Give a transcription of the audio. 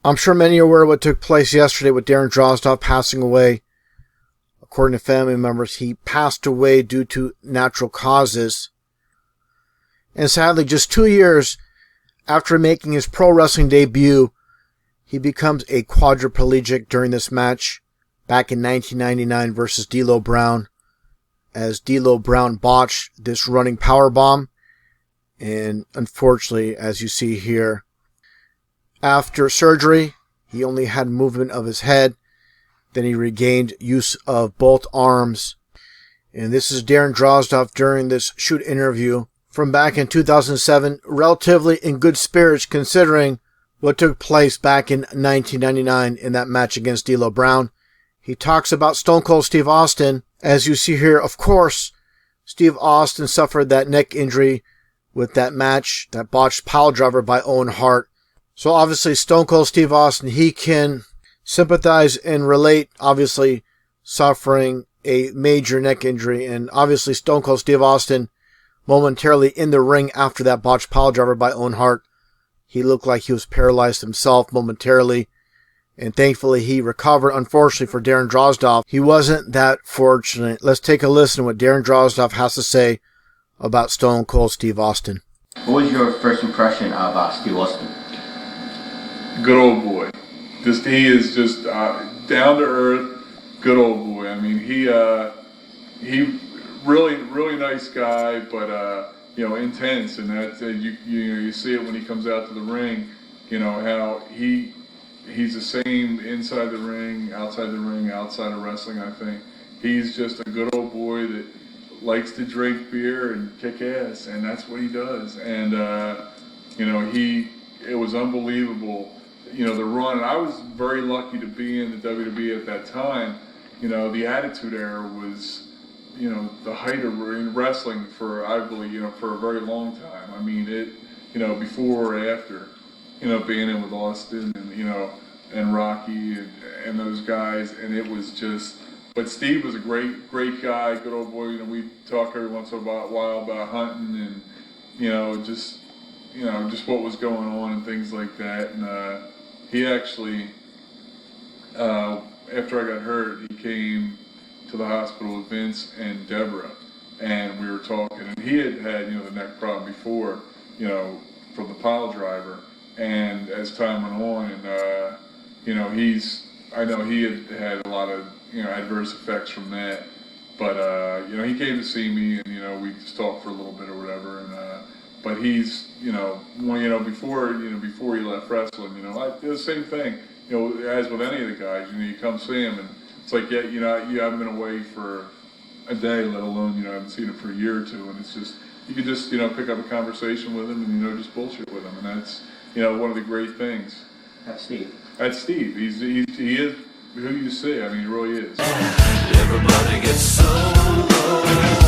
I'm sure many are aware of what took place yesterday with Darren Drozdov passing away. According to family members, he passed away due to natural causes. And sadly, just 2 years after making his pro wrestling debut, he becomes a quadriplegic during this match back in 1999 versus D'Lo Brown, as D'Lo Brown botched this running powerbomb. And unfortunately, as you see here, after surgery, he only had movement of his head. Then he regained use of both arms. And this is Darren Drozdov during this shoot interview from back in 2007, relatively in good spirits considering what took place back in 1999 in that match against D'Lo Brown. He talks about Stone Cold Steve Austin. As you see here, of course, Steve Austin suffered that neck injury with that match, that botched pile driver by Owen Hart. So obviously Stone Cold Steve Austin, he can sympathize and relate, obviously suffering a major neck injury. And obviously Stone Cold Steve Austin, momentarily in the ring after that botched pile driver by Owen Hart, he looked like he was paralyzed himself momentarily. And thankfully he recovered. Unfortunately for Darren Drozdov, he wasn't that fortunate. Let's take a listen to what Darren Drozdov has to say about Stone Cold Steve Austin. What was your first impression of Steve Austin? Good old boy. He is just down to earth, good old boy. I mean, he really nice guy, but intense, and that you see it when he comes out to the ring. You know how he's the same inside the ring, outside of wrestling. I think he's just a good old boy that likes to drink beer and kick ass, and that's what he does. And it was unbelievable. The run, and I was very lucky to be in the WWE at that time. The Attitude Era was, the height of wrestling for, I believe, for a very long time. I mean, before or after, being in with Austin and, and Rocky and those guys, and it was just, but Steve was a great guy, good old boy. We talk every once in a while about hunting and, just what was going on and things like that. And, he actually, after I got hurt, he came to the hospital with Vince and Deborah, and we were talking, and he had the neck problem before, from the pile driver, and as time went on, and I know he had a lot of adverse effects from that, but he came to see me, and we just talked for a little bit or whatever, and but he's before he left wrestling, I did the same thing, as with any of the guys, you come see him, and it's like, you haven't been away for a day, let alone, I haven't seen him for a year or two, and it's just, you can just, pick up a conversation with him and, just bullshit with him, and that's, one of the great things. That's Steve. That's Steve. He is who you see. I mean, he really is. Everybody gets so low.